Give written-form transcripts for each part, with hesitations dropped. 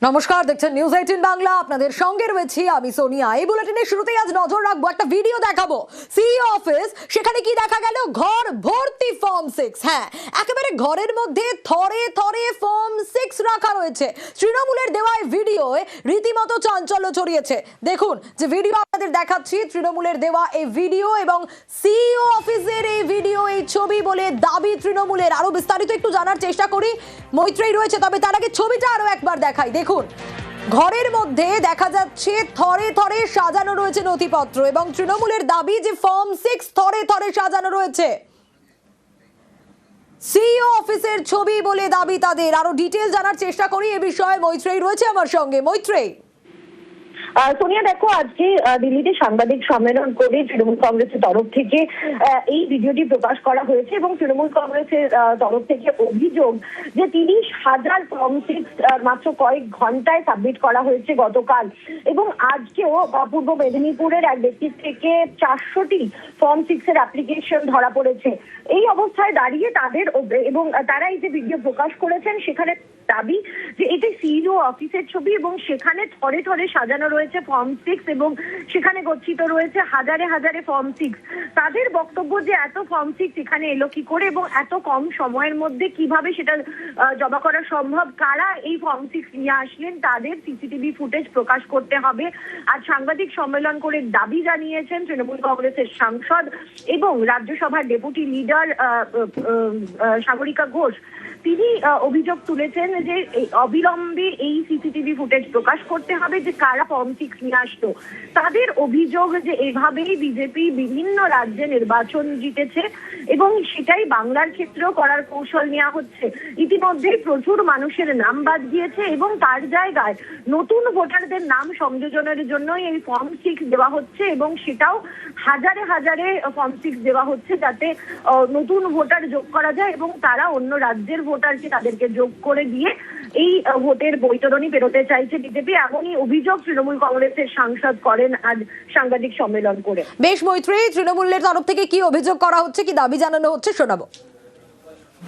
নমস্কার, দেখছেন নিউজ 18 বাংলা। আপনাদের সঙ্গে রয়েছি আমি সোনিয়া। এই বুলেটিনের শুরুতেই আজ নজর রাখবো, একটা ভিডিও দেখাবো সিইও অফিস। সেখানে কি দেখা গেল? ঘর ভর্তি ফর্ম 6। হ্যাঁ, একেবারে ঘরের মধ্যে থরে থরে ফর্ম 6 রাখা রয়েছে। তৃণমূলের দেওয়া এই ভিডিওয় রীতিমতো চাঞ্চল্য ছড়িয়েছে। দেখুন যে ভিডিও আপনাদের দেখাচ্ছি, তৃণমূলের দেওয়া এই ভিডিও এবং সিইও অফিসের এই ভিডিও, এই ছবি বলে দাবি তৃণমূলের। আরো বিস্তারিত একটু জানার চেষ্টা করি, মৈত্রেই রয়েছে, তবে তার আগে ছবিটা আরো একবার দেখাই। দেখুন, ঘরের মধ্যে দেখা যাচ্ছে থরে থরে সাজানো রয়েছে নথিপত্র এবং তৃণমূলের দাবি যে ফর্ম 6 থরে থরে সাজানো রয়েছে। সিইও অফিসের ছবি বলে দাবি তাদের। আরো ডিটেইল জানার চেষ্টা করি এ বিষয়ে। মৈত্রেই রয়েছে আমার সঙ্গে। মৈত্রেই, সোনিয়া, দেখো, আজকে দিল্লিতে সাংবাদিক সম্মেলন করে তৃণমূল কংগ্রেসের তরফ থেকে এই ভিডিওটি প্রকাশ করা হয়েছে এবং তৃণমূল কংগ্রেসের তরফ থেকে অভিযোগ যে 30,000 ফর্ম 6 মাত্র কয়েক ঘন্টায় সাবমিট করা হয়েছে গতকাল, এবং আজকেও পূর্ব মেদিনীপুরের এক ব্যক্তির থেকে 400টি ফর্ম 6 এর অ্যাপ্লিকেশন ধরা পড়েছে। এই অবস্থায় দাঁড়িয়ে তাদের এবং তারা এই যে ভিডিও প্রকাশ করেছেন সেখানে দাবি যে এটি সিইও অফিসের ছবি এবং সেখানে থরে থরে সাজানো রয়েছে ফর্ম 6 এবং সেখানে গচ্ছিত রয়েছে হাজারে হাজারে ফর্ম 6। তাদের বক্তব্য যে এত ফর্ম 6 এখানে এলো কি করে এবং এত কম সময়ের মধ্যে কিভাবে সেটা জমা করা সম্ভব, কারা এই ফর্ম 6 নিয়ে আসলেন, তাদের সিসিটিভি ফুটেজ প্রকাশ করতে হবে। আর সাংবাদিক সম্মেলন করে দাবি জানিয়েছেন তৃণমূল কংগ্রেসের সাংসদ এবং রাজ্যসভার ডেপুটি লিডার সাগরিকা ঘোষ। তিনি অভিযোগ তুলেছেন যে অবিলম্বে এই সিসিটিভি ফুটেজ প্রকাশ করতে হবে যে কারা ফর্ম 6 নিয়ে আসতো। তাদের অভিযোগ যে এভাবেই বিজেপি বিভিন্ন রাজ্যে নির্বাচন জিতেছে এবং সেটাই বাংলার ক্ষেত্রেও করার কৌশল নেওয়া হচ্ছে। ইতিমধ্যে প্রচুর মানুষের নাম বাদ গিয়েছে এবং তার জায়গায় নতুন ভোটারদের নাম সংযোজনের জন্য এই ফর্ম 6 দেওয়া হচ্ছে এবং সেটাও হাজারে হাজারে ফর্ম 6 দেওয়া হচ্ছে যাতে নতুন ভোটার যোগ করা যায় এবং তারা অন্য রাজ্যের ভোটারকে তাদেরকে যোগ করে দিয়ে এই ভোটের বৈতরণী পেরোতে চাইছে বিজেপি। এমনই অভিযোগ তৃণমূল কংগ্রেসের সাংসদ করেন আজ সাংবাদিক সম্মেলন করে। বেশ মৈত্রী, তৃণমূলের তরফ থেকে কি অভিযোগ করা হচ্ছে, কি দাবি জানানো হচ্ছে শোনাবো।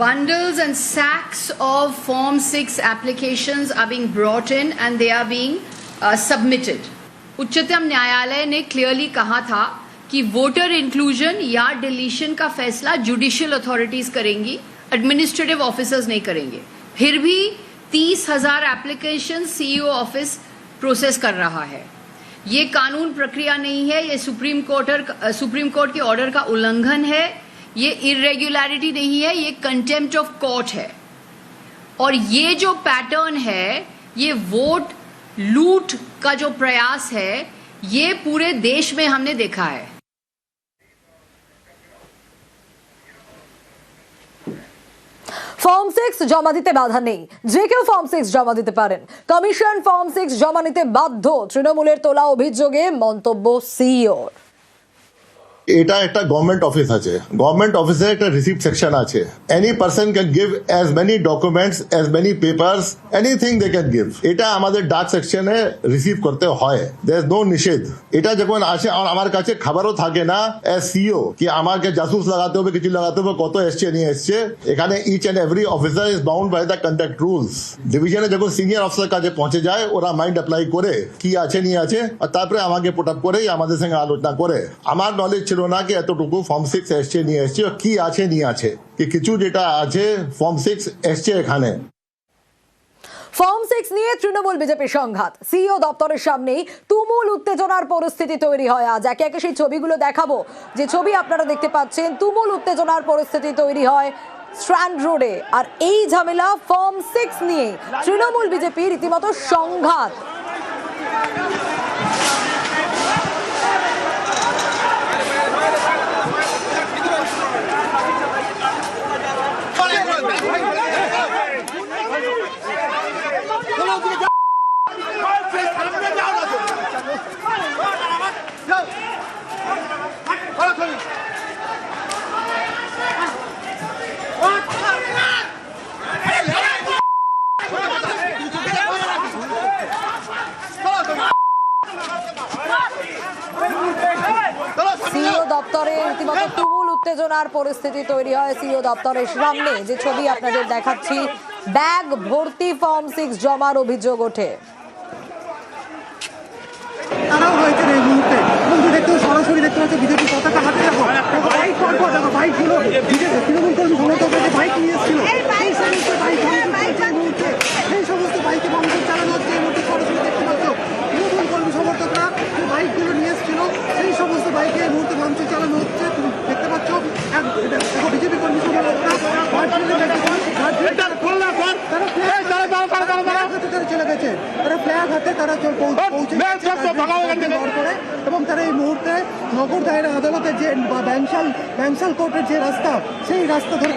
Bundles and sacks of Form 6 applications are being brought in and they are being submitted. उच्चतम न्यायालय ने क्लियरली कहा था कि वोटर इंक्लूजन या डिलीशन का फैसला जुडिशियल अथॉरिटीज करेंगी, एडमिनिस्ट्रेटिव ऑफिसर्स नहीं करेंगे। फिर भी 30,000 एप्लीकेशन सीईओ ऑफिस प्रोसेस कर रहा है। ये कानून प्रक्रिया नहीं है, ये सुप्रीम कोर्ट के ऑर्डर का उल्लंघन है, ये इरेगुलरिटी नहीं है, ये कंटेम्प्ट ऑफ कोर्ट है। और ये जो पैटर्न है, ये वोट लूट का जो प्रयास है, ये पूरे देश में हमने देखा है। ফর্ম 6 জমা দিতে বাধা নেই, যে কেউ ফর্ম 6 জমা দিতে পারেন। কমিশন ফর্ম 6 জমা নিতে বাধ্য, তৃণমূলের তোলা অভিযোগে মন্তব্য সিইও। এটা একটা গভর্নমেন্ট অফিস আছে, গভর্নমেন্ট অফিসে একটা রিসিপ্ট সেকশন আছে। Any person can give as many documents, as many papers, anything they can give. এটা আমাদের ডাক সেকশনে রিসিভ করতে হয়, দেয়ার ইজ নো নিষেধ। এটা যখন আসে আমার কাছে খবরও থাকে না অ্যাজ সিইও কি আমাকে জাসুস লাগাতে হবে, কিছু লাগাতে হবে, কত এসছে নিয়ে এসছে। এখানে each and every officer is bound by the conduct rules. ডিভিশনে যখন সিনিয়র অফিসার কাছে পৌঁছে যায়, ওরা মাইন্ড অ্যাপ্লাই করে কি আছে নিয়ে আছে, আর তারপরে আমাকে পুট আপ করে আমাদের সঙ্গে আলোচনা করে। আমার নলেজ ছিল না কি এতটুকু ফর্ম 6 এসছে নিয়ে এসছে, কি আছে নিয়ে আছে, কি কিছু যেটা আছে ফর্ম 6 এসছে এখানে। ফর্ম 6 নিয়ে তৃণমূল বিজেপি সংঘাত, সিইও দপ্তরের সামনেই তুমুল উত্তেজনার পরিস্থিতি তৈরি হয়। আজ একে একে সেই ছবিগুলো দেখাবো, যে ছবি আপনারা দেখতে পাচ্ছেন। তুমুল উত্তেজনার পরিস্থিতি তৈরি হয় স্ট্র্যান্ড রোডে। আর এই ঝামেলা ফর্ম 6 নিয়ে তৃণমূল বিজেপি রীতিমতো সংঘাত। সিইও দপ্তরে রীতিমতো তুমুল উত্তেজনার পরিস্থিতি তৈরি হয় সিইও দপ্তরের সামনে। যে ছবি আপনাদের দেখাচ্ছি, ব্যাগ ভর্তি ফর্ম 6 জমার অভিযোগ ওঠে। তারাও রয়েছেন এই মুহূর্তে এবং দেখতে সরাসরি দেখতে পাচ্ছি বিজেপি পতাকা হাতে দেখো বাইক পরপর দেখো বাইক ছিল বিজেপি তৃণমূল কর্মী সমর্থকরা যে বাইক নিয়ে এসেছিল এই সমস্ত বাইক এই মুহূর্তে সেই সমস্ত বাইকে ভাঙচুর চালানো হচ্ছে এই মুহূর্তে সরাসরি দেখতে পাচ্ছ তৃণমূল কর্মী সমর্থকরা যে বাইকগুলো নিয়ে এসেছিল সেই সমস্ত বাইকে এই মুহূর্তে ভাঙচুর চালানো হচ্ছে তুমি দেখতে পাচ্ছ দেখো বিজেপি কর্মী সমর্থকরা চলে গেছে তারা ফ্ল্যাগ হাতে তারা পৌঁছে করে এবং তারা এই মুহূর্তে নগর দায়রা আদালতের যে বা ব্যাংশাল কোর্টের যে রাস্তা সেই রাস্তা ধরে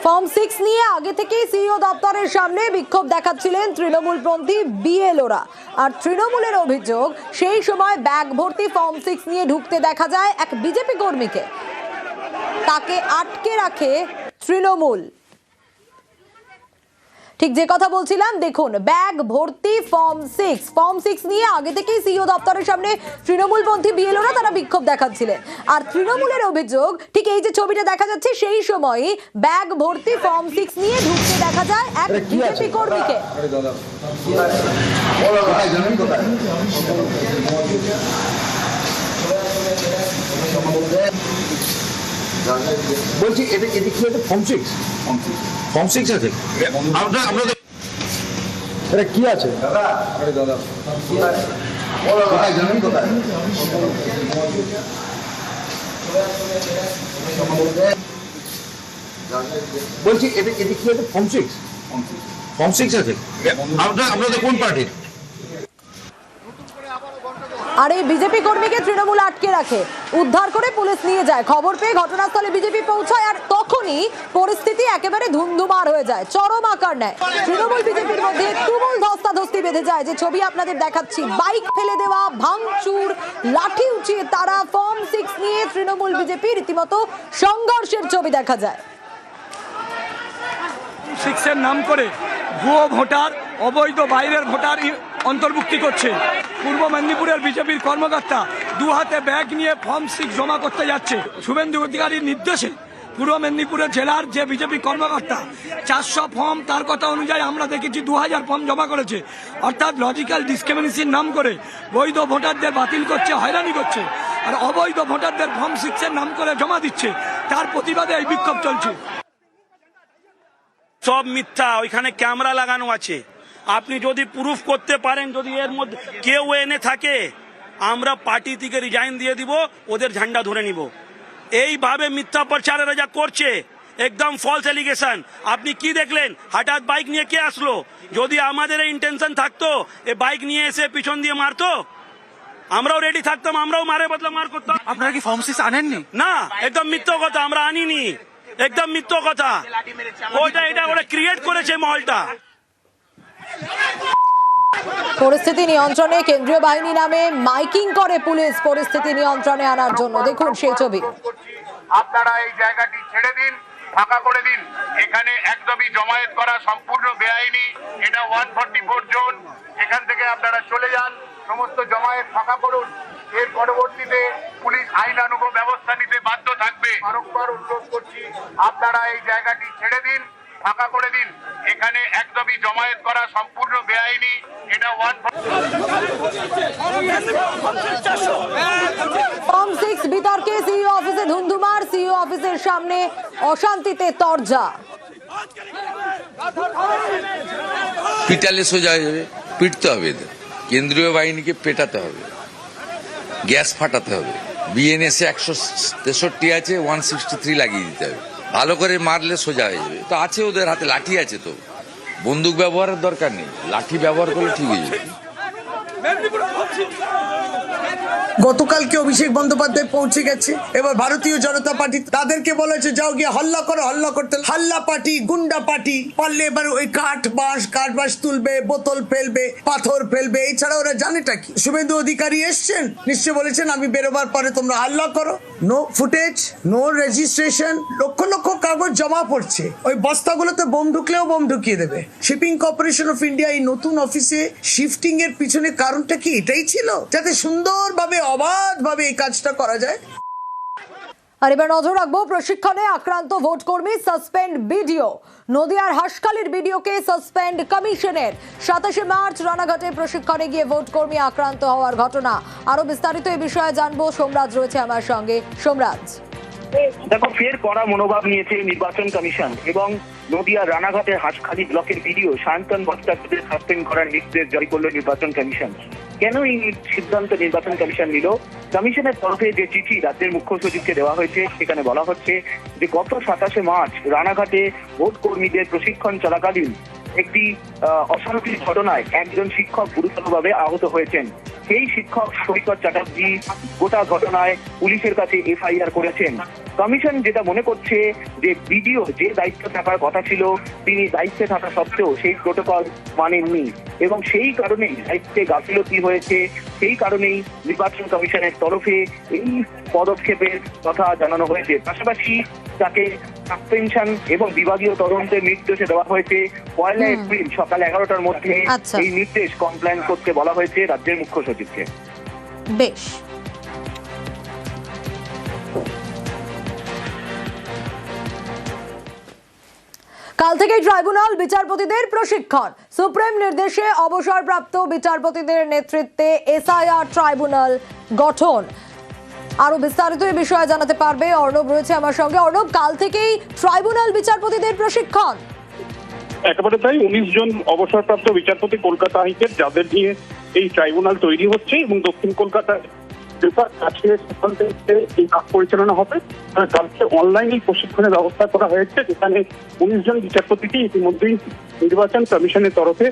ফর্ম 6 নিয়ে আগে থেকেই সিইও দপ্তরের সামনে বিক্ষোভ দেখাচ্ছিলেন তৃণমূলপন্থী বিএলওরা। আর তৃণমূলের অভিযোগ সেই সময় ব্যাগ ভর্তি ফর্ম 6 নিয়ে ঢুকতে দেখা যায় এক বিজেপি কর্মীকে, তাকে আটকে রাখে তৃণমূল। ঠিক যে কথা বলছিলাম, দেখুন ব্যাগ ভর্তি ফর্ম 6 নিয়ে আগে থেকেই সিইও দপ্তরের সামনে তৃণমূলপন্থী বিএলওরা তারা বিক্ষোভ দেখাচ্ছিলেন। আর তৃণমূলের অভিযোগ ঠিক এই যে ছবিটা দেখা যাচ্ছে সেই সময়ই ব্যাগ ভর্তি ফর্ম 6 নিয়ে ঢুকতে দেখা যায় এক বিজেপি কর্মীকে। বলছি এটা কি ফর্ম 6 আছে আপনাদের এটা কি আছে জানেন কোথায় বলছি এটা কি ফর্ম 6 আছে আপনাদের কোন পার্টির? আর এই বিজেপি কর্মীকে তৃণমূল আটকে রাখে, উদ্ধার করে পুলিশ নিয়ে যায়। খবর পেয়ে ঘটনাস্থলে বিজেপি পৌঁছায় আর তখনই পরিস্থিতি একেবারে ধুন্ধুমার হয়ে যায়, চরম আকার নেয়। তৃণমূল বিজেপির মধ্যে তুমুল ধস্তাধস্তি বেঁধে যায়, যে ছবি আপনাদের দেখাচ্ছি। বাইক ফেলে দেওয়া, ভাঙচুর, লাঠি উঁচিয়ে তারা ফর্ম 6 নিয়ে তৃণমূল বিজেপি রীতিমতো সংঘর্ষের ছবি দেখা যায়। 6-এর নাম করে ভুয়ো ভোটার, অবৈধ বাইরের ভোটার অন্তর্ভুক্তি করছে। পূর্ব মেদিনীপুরের বিজেপির কর্মকর্তা দু হাতে ব্যাগ নিয়ে ফর্ম 6 জমা করতে যাচ্ছে। শুভেন্দু অধিকারীর নির্দেশে পূর্ব মেদিনীপুরের জেলার যে বিজেপি কর্মকর্তা 400 ফর্ম, তার কথা অনুযায়ী আমরা দেখেছি 2000 ফর্ম জমা করেছে। অর্থাৎ লজিক্যাল ডিসক্রিমিনেশন নাম করে বৈধ ভোটারদের বাতিল করছে, হয়রানি করছে, আর অবৈধ ভোটারদের ফর্ম 6-এর নাম করে জমা দিচ্ছে। তার প্রতিবাদে এই বিক্ষোভ চলছে। সব মিথ্যা, ওইখানে ক্যামেরা লাগানো আছে। আপনি যদি প্রুফ করতে পারেন, যদি এর মধ্যে কেউ এনে থাকে, আমরা পার্টি থেকে রিজাইন দিয়ে দিব, ওদের ঝান্ডা ধরে নিব। এইভাবে মিথ্যা প্রচারেরা যা করছে, একদম ফলস এলিগেশন। আপনি কি দেখলেন? হঠাৎ বাইক নিয়ে কে আসলো? যদি আমাদের এই ইন্টেনশন থাকতো, এ বাইক নিয়ে এসে পিছন দিয়ে মারতো, আমরাও রেডি থাকতাম, আমরাও মারে বদলা মার করতাম। আপনারা কি ফর্ম 6 আনেননি? না, একদম মিথ্যা কথা, আমরা আনিনি, একদম মিথ্যা কথা। এটা ওরা ক্রিয়েট করেছে মহলটা। পরিস্থিতি নিয়ন্ত্রণে কেন্দ্রীয় বাহিনী নামে মাইকিং করে পুলিশ পরিস্থিতি নিয়ন্ত্রণে আনার জন্য। দেখুন সেই ছবি। আপনারা এই জায়গাটি ছেড়ে দিন, ফাঁকা করে দিন। এখানে একদমই জমায়েত করা সম্পূর্ণ বেআইনি। এটা 144 জোন। এখান থেকে আপনারা চলে যান, সমস্ত জমায়েত ফাঁকা করুন। এর পরবর্তীতে পুলিশ আইনানুগ ব্যবস্থা নিতে বাধ্য থাকবে। বারংবার অনুরোধ করছি, আপনারা এই জায়গাটি ছেড়ে দিন, ফাঁকা করে দিন। এখানে একদমই জমায়েত করা সম্পূর্ণ বেআইনি। এটা ফর্ম 6 বিতর্কে সিইও অফিসে ধুন্ধুমার, সিইও অফিসের সামনে অশান্তিতে তরজা। পিটালে সোজা হয়ে যাবে, পিটতে হবে এদের। কেন্দ্রীয় বাহিনীকে পেটাতে হবে, গ্যাস ফাটাতে হবে। বিএনএসে 163 আছে, 163 লাগিয়ে দিতে হবে। ভালো করে মারলে সোজা হয়ে যাবে। তো আছে ওদের হাতে, লাঠি আছে, তো বন্দুক ব্যবহারের দরকার নেই, লাঠি ব্যবহার করলে ঠিক হয়ে যাবে। গতকালকে অভিষেক বন্দ্যোপাধ্যায় পৌঁছে গেছে, এবার ভারতীয় জনতা পার্টি তাদেরকে বলেছে যাও গিয়ে হল্লা করো, হল্লা করতে, হাল্লা পার্টি, গুন্ডা পার্টি, পারলে এবার ওই কাঠ বাঁশ তুলবে, বোতল ফেলবে, পাথর ফেলবে, এছাড়া ওরা জানেটা কি? শুভেন্দু অধিকারী এসছেন, নিশ্চয় বলেছেন আমি বেরোবার পরে তোমরা হাল্লা করো। No footage, no registration, lakh lakh কাগজ জমা পড়ছে, ওই বস্তাগুলোতে বোম ঢুকলেও বোম ঢুকিয়ে দেবে। শিপিং কর্পোরেশন অফ ইন্ডিয়া এই নতুন অফিসে শিফটিং এর পিছনে কারণটা কি এটাই ছিল, যাতে সুন্দরভাবে অবাধভাবে এই কাজটা করা যায়। আর এবার নজর রাখবো প্রশিক্ষণে আক্রান্ত ভোট কর্মী সাসপেন্ড বিডিও। নদিয়ার হাসখালির বিডিওকে সাসপেন্ড কমিশনের। 27 মার্চ রানাঘাটে প্রশিক্ষণে গিয়ে ভোট কর্মী আক্রান্ত হওয়ার ঘটনা। আরো বিস্তারিত এই বিষয়ে জানবো, সোমরাজ রয়েছে আমার সঙ্গে। সোমরাজ, দেখো ফের কড়া মনোভাব নিয়েছে নির্বাচন কমিশন এবং নদিয়ার রানাঘাটের হাসখালি ব্লকের বিডিও সায়ন্তন ভট্টাচার্যকে সাসপেন্ড করার নির্দেশ জারি করলো নির্বাচন কমিশন। কেন এই সিদ্ধান্ত নির্বাচন কমিশন নিল? কমিশনের তরফে যে চিঠি রাজ্যের মুখ্য সচিবকে দেওয়া হয়েছে সেখানে বলা হচ্ছে যে গত 27 মার্চ রানাঘাটে ভোট কর্মীদের প্রশিক্ষণ চলাকালীন একটি অস্বাভাবিক ঘটনায় একজন শিক্ষক গুরুতরভাবে আহত হয়েছেন। সেই শিক্ষক সৈকত চ্যাটার্জি গোটা ঘটনায় পুলিশের কাছে এফআইআর করেছেন। কমিশন যেটা মনে করছে যে বিডিও যে দায়িত্বে থাকার কথা ছিল তিনি দায়িত্বে থাকা সত্ত্বেও সেই প্রোটোকল মানেননি এবং সেই কারণেই দায়িত্বে গাফিলতি হয়েছে। সেই কারণেই নির্বাচন কমিশনের তরফে এই পদক্ষেপের কথা জানানো হয়েছে। পাশাপাশি তাকে সাসপেনশন এবং বিভাগীয় তদন্তের নির্দেশে দেওয়া হয়েছে। 1 এপ্রিল সকাল 11টার মধ্যে এই নির্দেশ কমপ্লেন করতে বলা হয়েছে রাজ্যের মুখ্য সচিবকে। বেশ, কাল থেকেই ট্রাইব্যুনাল বিচারপতিদের প্রশিক্ষণ। সুপ্রিম নির্দেশে অবসরপ্রাপ্ত বিচারপতিদের নেতৃত্বে এসআইআর ট্রাইব্যুনাল গঠন। আরো বিস্তারিত এই বিষয়ে জানাতে পারবে অর্ণব রয়েছে আমার সঙ্গে। অর্ণব, কাল থেকেই ট্রাইব্যুনাল বিচারপতিদের প্রশিক্ষণ। একেবারে তাই, 19 জন অবসরপ্রাপ্ত বিচারপতি কলকাতা হাইকোর্ট যাদের নিয়ে এই ট্রাইব্যুনাল তৈরি হচ্ছে এবং দক্ষিণ কলকাতায় এই কাজ পরিচালনা হবে। কালকে অনলাইনে প্রশিক্ষণের ব্যবস্থা করা হয়েছে, যেখানে 19 জন বিচারপতিকে ইতিমধ্যেই নির্বাচন কমিশনের তরফে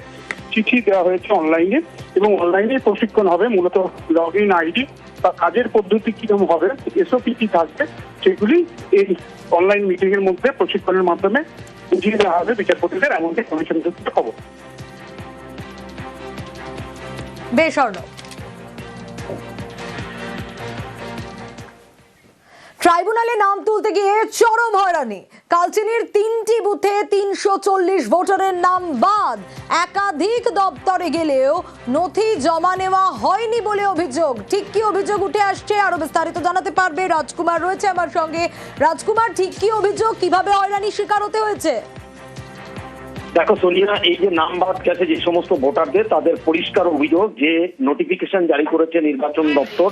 চিঠি দেওয়া হয়েছে অনলাইনে এবং অনলাইনে প্রশিক্ষণ হবে। মূলত লগ ইন আইডি বা কাজের পদ্ধতি কিরকম হবে, এসওপি কি থাকবে, সেগুলি এই অনলাইন মিটিং এর মধ্যে প্রশিক্ষণের মাধ্যমে বুঝিয়ে দেওয়া হবে বিচারপতিদের, এমনকি কমিশন সূত্রে খবর। বেশ অর্ণব, ট্রাইব্যুনালে নাম তুলতে গিয়ে চরম হয়রানি। কালচিনির 3টি বুথে 340 ভোটারের নাম বাদ। একাধিক দপ্তরে গেলেও নথি জমা নেওয়া হয়নি বলে অভিযোগ। ঠিক কি অভিযোগ উঠে আসছে, আরো বিস্তারিত জানাতে পারবে রাজকুমার রয়েছে আমার সঙ্গে। রাজকুমার, ঠিক কি অভিযোগ, কিভাবে হয়রানির শিকার হতে হয়েছে? দেখো সোনিয়া, এই যে নাম বাদ গেছে যে সমস্ত ভোটারদের, তাদের পরিষ্কার অভিযোগ যে নোটিফিকেশন জারি করেছে নির্বাচন দপ্তর,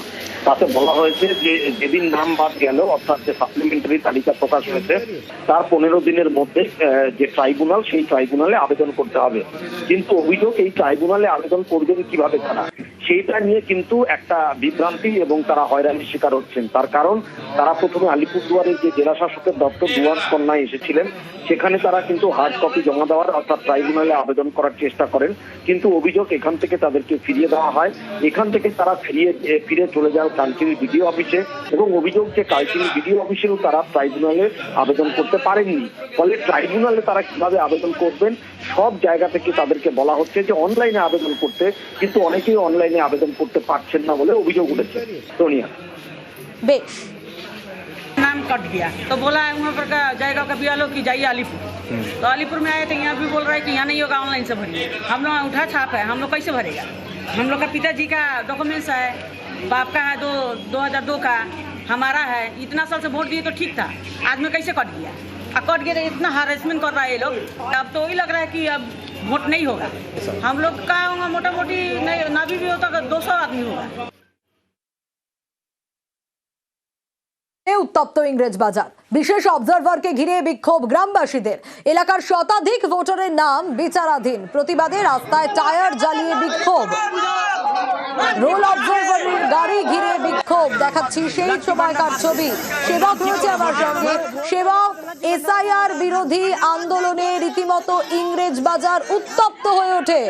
তাতে বলা হয়েছে যে যেদিন নাম বাদ গেল অর্থাৎ যে সাপ্লিমেন্টারি তালিকা প্রকাশ হয়েছে তার 15 দিনের মধ্যে যে ট্রাইব্যুনাল, সেই ট্রাইব্যুনালে আবেদন করতে হবে। কিন্তু অভিযোগ এই ট্রাইব্যুনালে আবেদন করবেন কিভাবে তারা, সেইটা নিয়ে কিন্তু একটা বিভ্রান্তি এবং তারা হয়রানির শিকার হচ্ছেন। তার কারণ তারা প্রথমে আলিপুরদুয়ারের যে জেলা শাসকের দপ্তর দুয়ার কন্যায় এসেছিলেন, সেখানে তারা কিন্তু হার্ড কপি জমা দেওয়ার অর্থাৎ ট্রাইব্যুনালে আবেদন করার চেষ্টা করেন, কিন্তু অভিযোগ এখান থেকে তাদেরকে ফিরিয়ে দেওয়া হয়। এখান থেকে তারা ফিরে চলে যায় কালচিনি বিডিও অফিসে এবং অভিযোগ যে কালচিনি বিডিও অফিসেও তারা ট্রাইব্যুনালে আবেদন করতে পারেননি। ফলে ট্রাইব্যুনালে তারা কিভাবে আবেদন করবেন, সব জায়গা থেকে তাদেরকে বলা হচ্ছে যে অনলাইনে আবেদন করতে, কিন্তু অনেকেই অনলাইনে আবেদন করতে পারছেন না বলে অভিযোগ উঠেছে। সোনিয়া, বেশ, नाम कट गया तो बोला वहाँ पर का जाएगा कभी आलो कि जाइए अलीपुर। तो अलीपुर में आए तो यहाँ भी बोल रहा है कि यहाँ नहीं होगा, ऑनलाइन से भरिए। हम लोग उठा छाप है, हम लोग कैसे भरेगा? हम लोग का पिताजी का डॉक्यूमेंट्स है, बाप का है 2002 का, हमारा है। इतना साल से वोट दिए तो ठीक था, आज में कैसे कट गया? कट गया तो इतना हरासमेंट कर रहा है ये लोग। अब तो वही लग रहा है कि अब वोट नहीं होगा। हम लोग का होगा मोटा मोटी ना भी होता 200 आदमी होगा। উত্তপ্ত ইংরেজ বাজার, বিশেষ অবজারভারকে ঘিরে বিক্ষোভ গ্রামবাসীদের। এলাকার শতাধিক ভোটারের নাম বিচারাধীন। প্রতিবাদে রাস্তায় টায়ার জ্বালিয়ে বিক্ষোভ। রোল অবজারভারের গাড়ি ঘিরে বিক্ষোভ। দেখাচ্ছি সেই সময়কার ছবি। সেবক রয়েছে আমার সঙ্গে। সেবক, এসআইআর বিরোধী আন্দোলনে রীতিমতো ইংরেজ বাজার উত্তপ্ত হয়ে ওঠে।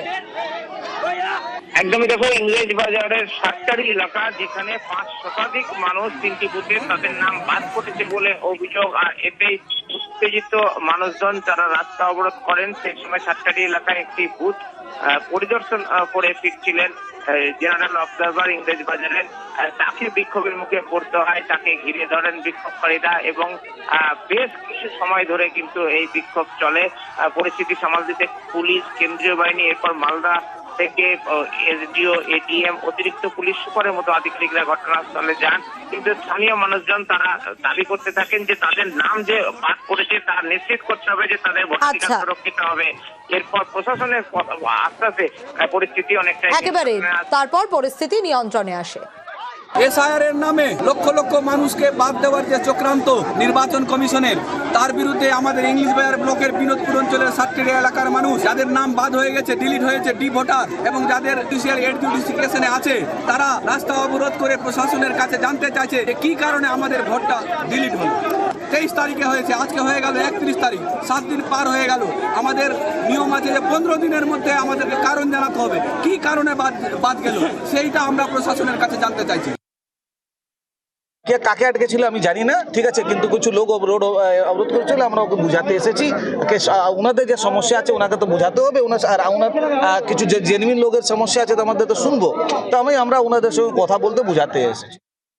একদমই দেখো, ইংরেজ বাজারের সাতটারি এলাকা, যেখানে 5 শতাধিক মানুষ 3টি বুথে তাদের নাম বাদ পড়েছে বলে অভিযোগ। আর এতেই উত্তেজিত মানুষজন যারা রাস্তা অবরোধ করেন, সেই সময় সাতটারি এলাকায় একটি বুথ পরিদর্শন করে ফিরছিলেন জেনারেল অবজারভার ইংরেজ বাজারের, তাকে বিক্ষোভের মুখে পড়তে হয়। তাকে ঘিরে ধরেন বিক্ষোভকারীরা এবং বেশ কিছু সময় ধরে কিন্তু এই বিক্ষোভ চলে। পরিস্থিতি সামাল দিতে পুলিশ, কেন্দ্রীয় বাহিনী, এরপর মালদা থেকে এসডিও, এডিএম, অতিরিক্ত পুলিশ সুপারের মতো আধিকারিকরা ঘটনাস্থলে যান। কিন্তু স্থানীয় মানুষজন তারা দাবি করতে থাকেন যে তাদের নাম যে বাদ পড়েছে তা নিশ্চিত করতে হবে, যে তাদের ভোটাধিকার সুরক্ষিত হবে। এরপর প্রশাসনের আস্তে আস্তে পরিস্থিতি অনেকটা একেবারে তারপর পরিস্থিতি নিয়ন্ত্রণে আসে। এসআইআর এর নামে লক্ষ লক্ষ মানুষকে বাদ দেওয়ার যে চক্রান্ত নির্বাচন কমিশনের, তার বিরুদ্ধে আমাদের ইংলিশ বাজার ব্লকের বিনোদপুর অঞ্চলের সাতটিয়া এলাকার মানুষ যাদের নাম বাদ হয়ে গেছে, ডিলিট হয়েছে, ডি ভোটার, এবং যাদের জুডিশিয়াল এডুকেশনে আছে, তারা রাস্তা অবরোধ করে প্রশাসনের কাছে জানতে চাইছে যে কি কারণে আমাদের ভোটটা ডিলিট হলো। 23 তারিখে হয়েছে, আজকে হয়ে গেল 31 তারিখ, 7 দিন পার হয়ে গেল। আমাদের নিয়ম আছে যে 15 দিনের মধ্যে আমাদেরকে কারণ জানাতে হবে, কি কারণে বাদ গেল, সেইটা আমরা প্রশাসনের কাছে জানতে চাইছি। কে কাকে আটকেছিল আমি জানি না, ঠিক আছে, কিন্তু কিছু লোক রোড অবরোধ করেছিল, আমরা ওকে বুঝাতে এসেছি। ওনাদের যে সমস্যা আছে ওনাকে তো বুঝাতে হবে, আর ওনার কিছু যে জেনুইন লোকের সমস্যা আছে তো আমাদের তো শুনবো, তো আমরা ওনাদের সঙ্গে কথা বলতে বুঝাতে এসেছি।